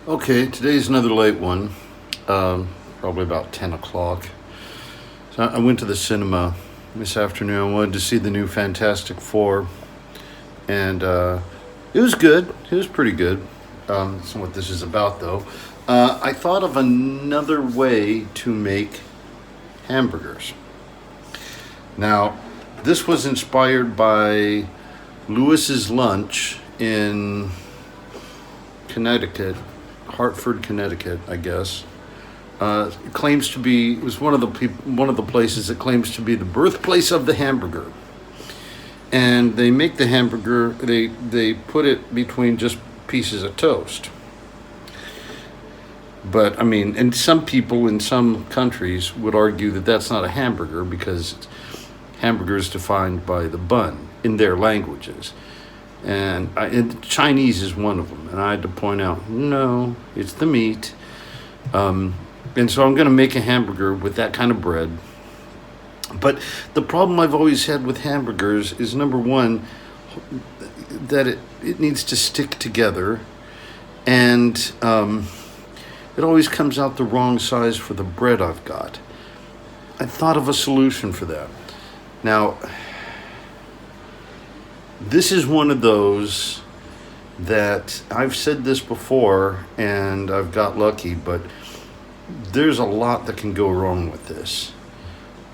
Okay, today's another late one, probably about 10 o'clock. So I went to the cinema this afternoon. I wanted to see the new Fantastic Four, and it was good. It was pretty good. That's not what this is about, though. I thought of another way to make hamburgers. Now, this was inspired by Lewis's Lunch in Connecticut, Hartford, Connecticut, I guess. It claims to be, it was one of the places that claims to be the birthplace of the hamburger. And they make the hamburger, they put it between just pieces of toast. But I mean, and some people in some countries would argue that that's not a hamburger because hamburger is defined by the bun in their languages. And Chinese is one of them. And I had to point out, no, it's the meat. And so I'm going to make a hamburger with that kind of bread. But the problem I've always had with hamburgers is, number one, that it needs to stick together. And it always comes out the wrong size for the bread I've got. I thought of a solution for that. Now, this is one of those that I've said this before and I've got lucky, but there's a lot that can go wrong with this.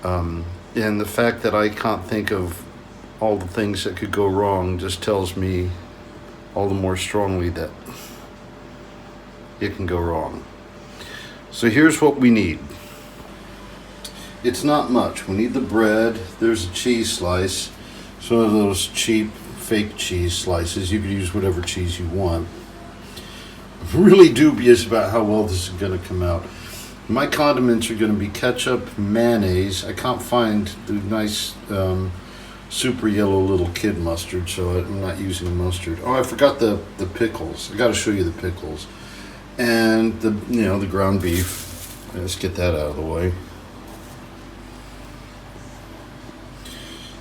And the fact that I can't think of all the things that could go wrong just tells me all the more strongly that it can go wrong. So here's what we need. It's not much. We need the bread. There's a cheese slice. Some of those cheap fake cheese slices. You can use whatever cheese you want. I'm really dubious about how well this is going to come out. My condiments are going to be ketchup, mayonnaise. I can't find the nice super yellow little kid mustard, so I'm not using mustard. Oh, I forgot the pickles. I got to show you the pickles. And the ground beef. Let's get that out of the way.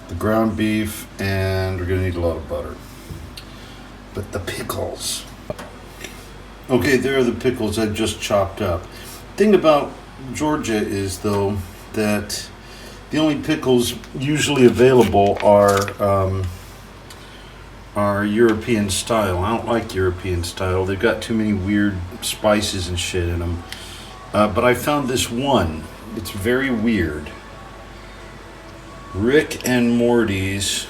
The ground beef, and we're gonna need a lot of butter. But the pickles. Okay, there are the pickles I just chopped up. Thing about Georgia is, though, that the only pickles usually available are European style. I don't like European style. They've got too many weird spices and shit in them. But I found this one. It's very weird. Rick and Morty's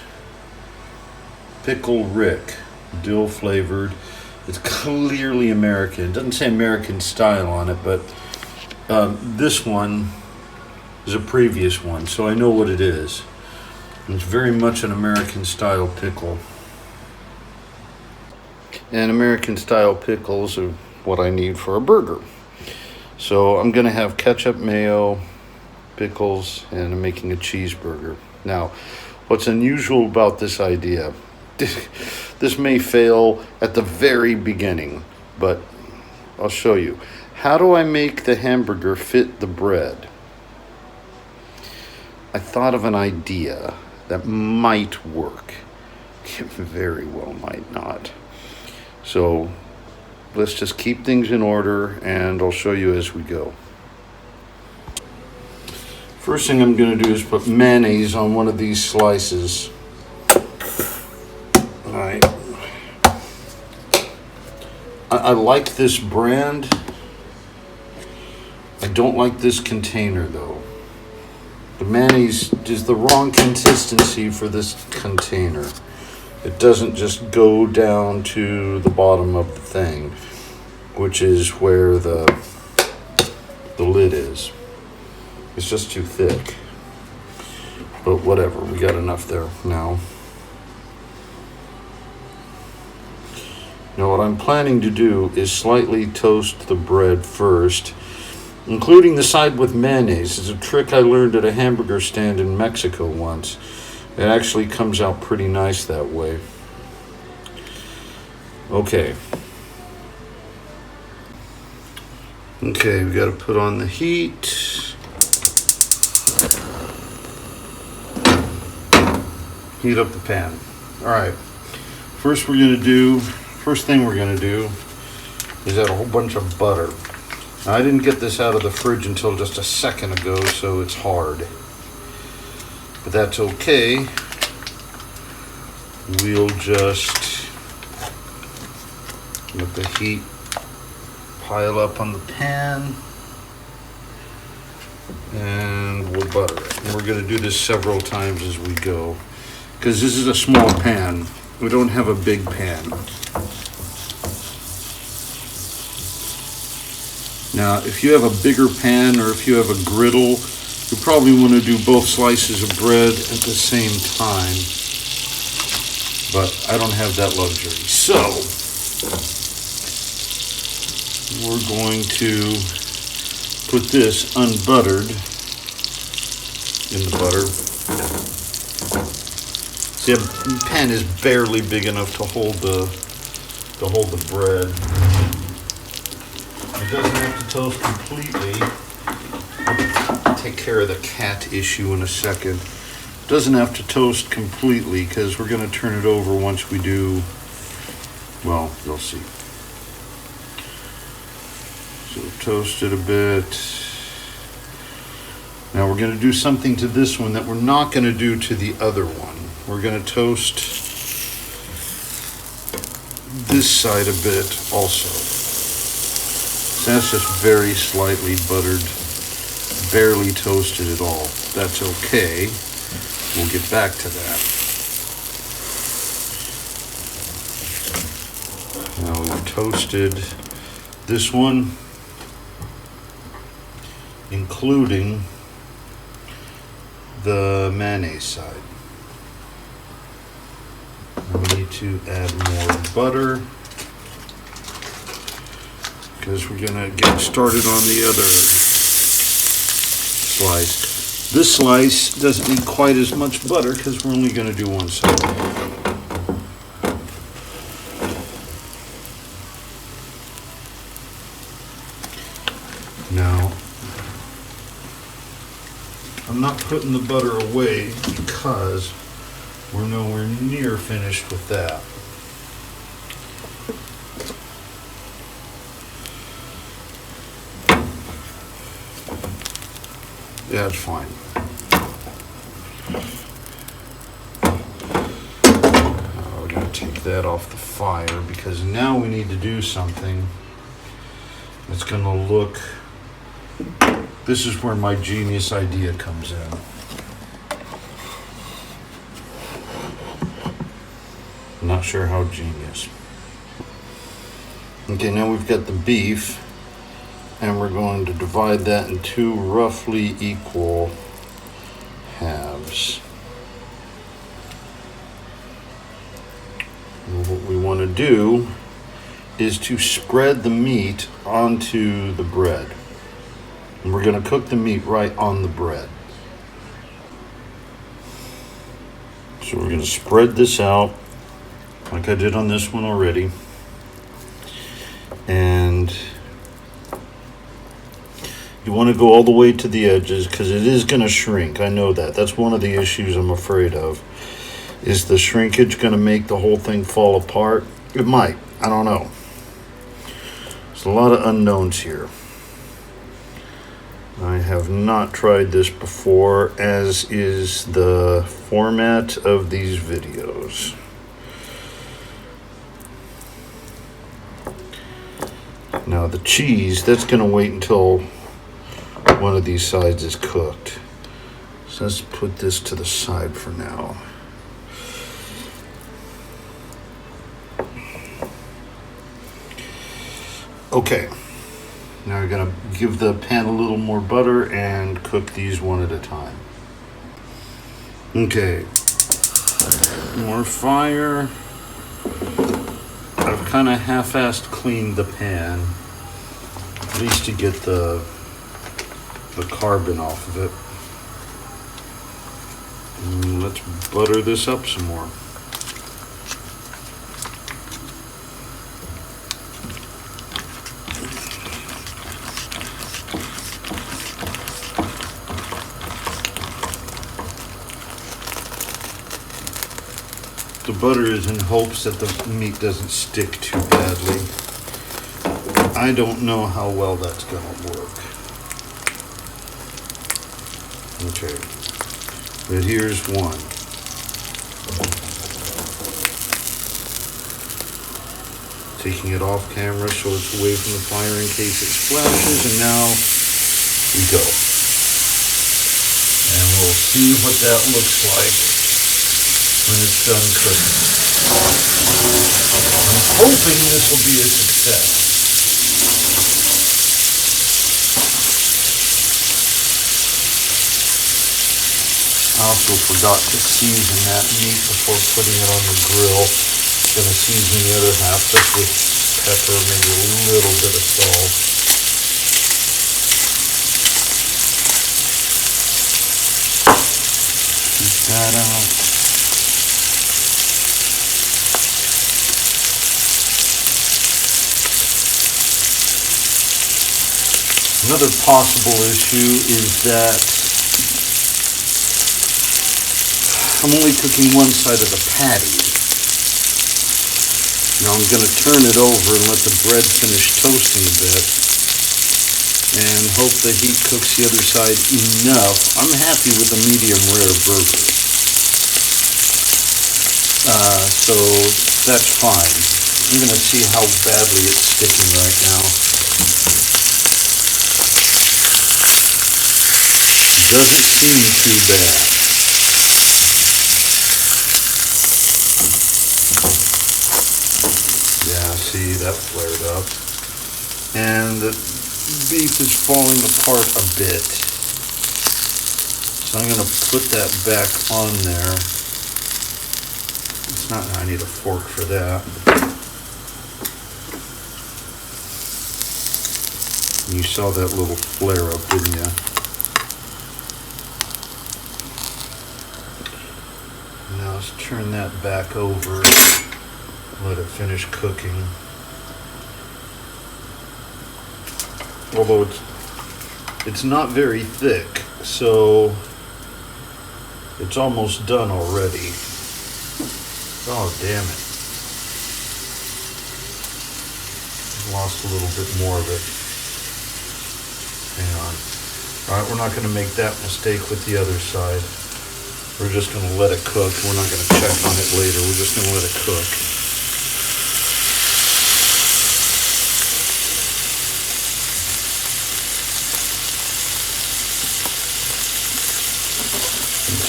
Pickle Rick, dill flavored. It's clearly American. It doesn't say American style on it, but this one is a previous one, so I know what it is. It's very much an American style pickle. And American style pickles are what I need for a burger. So I'm going to have ketchup, mayo, pickles, and I'm making a cheeseburger. Now, what's unusual about this idea, this may fail at the very beginning, but I'll show you. How do I make the hamburger fit the bread? I thought of an idea that might work. It very well might not. So let's just keep things in order and I'll show you as we go. First thing I'm going to do is put mayonnaise on one of these slices. Alright. I like this brand. I don't like this container though. The mayonnaise is the wrong consistency for this container. It doesn't just go down to the bottom of the thing, which is where the lid is. It's just too thick. But whatever, we got enough there now. Now what I'm planning to do is slightly toast the bread first, including the side with mayonnaise. It's a trick I learned at a hamburger stand in Mexico once. It actually comes out pretty nice that way. Okay. Okay, we got to put on the heat. Heat up the pan. All right. First thing we're going to do is add a whole bunch of butter. Now, I didn't get this out of the fridge until just a second ago, so it's hard. But that's okay. We'll just let the heat pile up on the pan, and we'll butter it. And we're going to do this several times as we go, because this is a small pan. We don't have a big pan. Now, if you have a bigger pan or if you have a griddle, you probably want to do both slices of bread at the same time. But I don't have that luxury. So, we're going to put this unbuttered in the butter. See, the pan is barely big enough to hold the bread. It doesn't have to toast completely. I'll take care of the cat issue in a second. It doesn't have to toast completely because we're going to turn it over once we do, well, you'll see. So toast it a bit. Now we're going to do something to this one that we're not going to do to the other one. We're going to toast this side a bit also. So that's just very slightly buttered, barely toasted at all. That's okay. We'll get back to that. Now we've toasted this one, including the mayonnaise side. We need to add more butter because we're going to get started on the other slice. This slice doesn't need quite as much butter because we're only going to do one side. Now, I'm not putting the butter away because we're nowhere near finished with that. Yeah, it's fine. We're going to take that off the fire because now we need to do something that's going to look... This is where my genius idea comes in. I'm not sure how genius. Okay, now we've got the beef, and we're going to divide that in two roughly equal halves. And what we want to do is to spread the meat onto the bread. And we're going to cook the meat right on the bread. So we're going to spread this out like I did on this one already. And you want to go all the way to the edges because it is going to shrink. I know that. That's one of the issues I'm afraid of. Is the shrinkage going to make the whole thing fall apart? It might. I don't know. There's a lot of unknowns here. I have not tried this before, as is the format of these videos. Now the cheese, that's going to wait until one of these sides is cooked. So let's put this to the side for now. Okay. Now we're going to give the pan a little more butter and cook these one at a time. Okay. More fire. I've kind of half-assed cleaned the pan, at least to get the carbon off of it. And let's butter this up some more. The butter is in hopes that the meat doesn't stick too badly. I don't know how well that's going to work. Okay, but here's one. Taking it off camera so it's away from the fire in case it splashes, and now we go. And we'll see what that looks like when it's done cooking. I'm hoping this will be a success. I also forgot to season that meat before putting it on the grill. Going to season the other half just with pepper, maybe a little bit of salt. Keep that out. Another possible issue is that I'm only cooking one side of the patty. Now I'm going to turn it over and let the bread finish toasting a bit and hope the heat cooks the other side enough. I'm happy with a medium rare burger. So that's fine. I'm going to see how badly it's sticking right now. Doesn't seem too bad. Yeah, see, that flared up. And the beef is falling apart a bit. So I'm going to put that back on there. It's not, I need a fork for that. You saw that little flare up, didn't you? Now let's turn that back over. Let it finish cooking. Although it's not very thick, so it's almost done already. Oh, damn it. Lost a little bit more of it. Hang on. Alright, we're not going to make that mistake with the other side. We're just going to let it cook. We're not going to check on it later. We're just going to let it cook.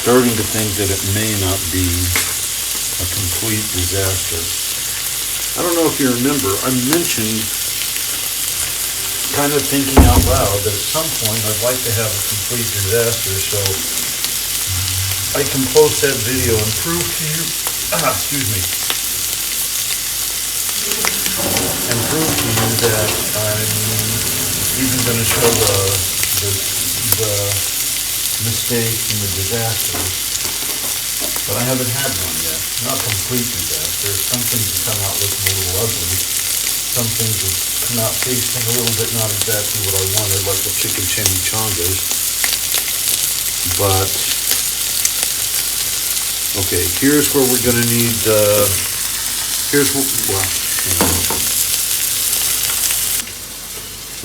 Starting to think that it may not be a complete disaster. I don't know if you remember, I mentioned, kind of thinking out loud, that at some point I'd like to have a complete disaster, so I can post that video and prove to you, excuse me, and prove to you that I'm even going to show the mistake and the disaster, but I haven't had one yet. Not complete disaster. Some things have come out looking a little ugly. Some things have come out tasting a little bit not exactly what I wanted, like the chicken chimichangas. But okay, here's where we're going to need.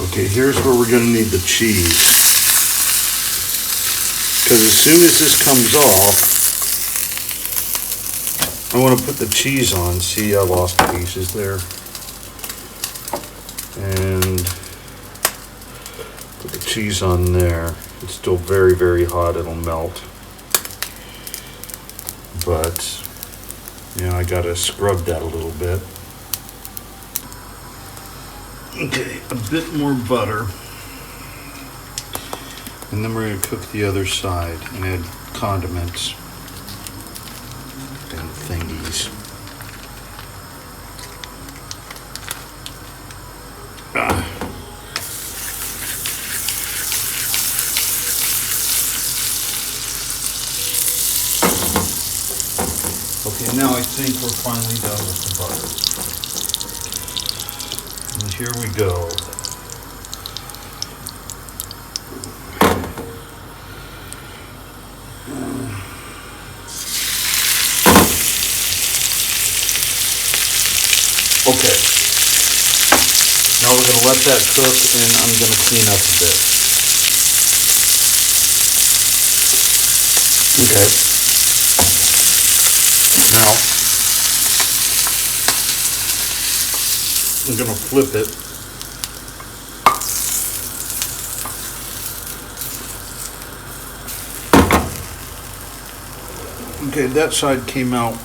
Okay, here's where we're going to need the cheese. Because as soon as this comes off, I want to put the cheese on. See, I lost pieces there. And put the cheese on there. It's still very, very hot. It'll melt. But, you know, I got to scrub that a little bit. Okay, a bit more butter. And then we're going to cook the other side and add condiments and thingies. Okay, now I think we're finally done with the butter. And here we go. Okay, Now we're going to let that cook, and I'm going to clean up a bit. Okay. Now, I'm going to flip it. Okay, that side came out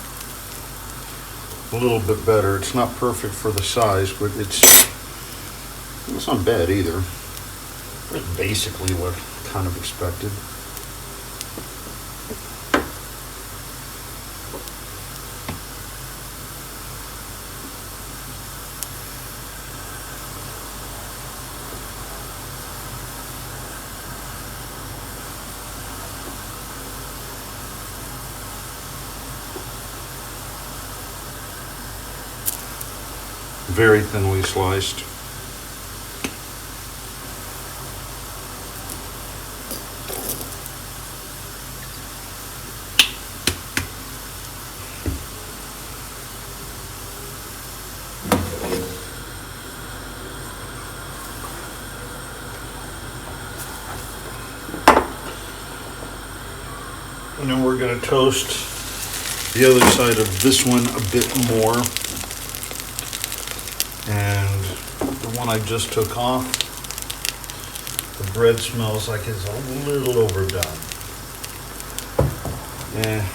a little bit better. It's not perfect for the size, but it's not bad either. It's basically what I kind of expected. Very thinly sliced. And then we're going to toast the other side of this one a bit more. And the one I just took off, the bread smells like it's a little overdone. Yeah,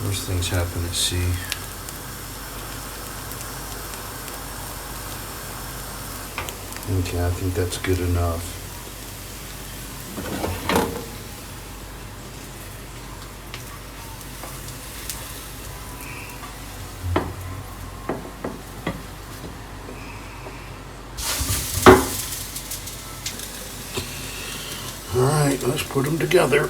worst things happen at sea. Okay, I think that's good enough. All right, let's put them together.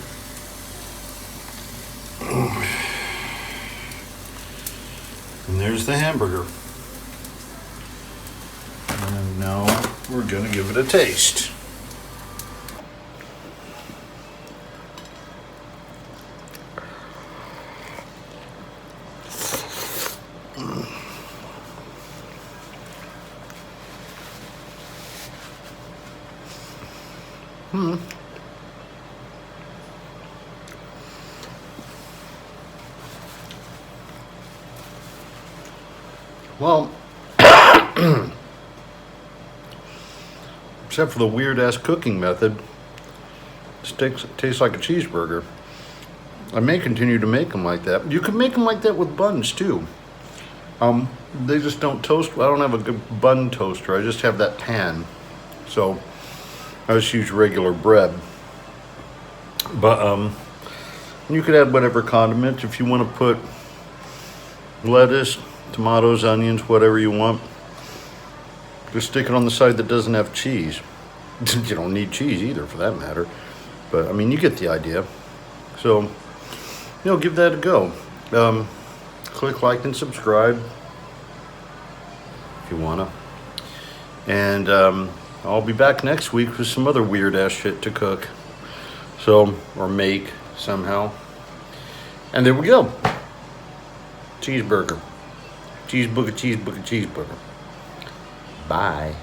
And there's the hamburger. And now we're gonna give it a taste. Well, except for the weird-ass cooking method, it tastes like a cheeseburger. I may continue to make them like that. You can make them like that with buns, too. They just don't toast. I don't have a good bun toaster. I just have that pan. So I just use regular bread. But you could add whatever condiment. If you want to put lettuce, tomatoes, onions, whatever you want, just stick it on the side that doesn't have cheese. You don't need cheese either, for that matter. But I mean, you get the idea. So, give that a go. Click like and subscribe if you wanna. And I'll be back next week with some other weird ass shit to cook. So, or make somehow. And there we go. Cheeseburger. Cheeseburger. Bye.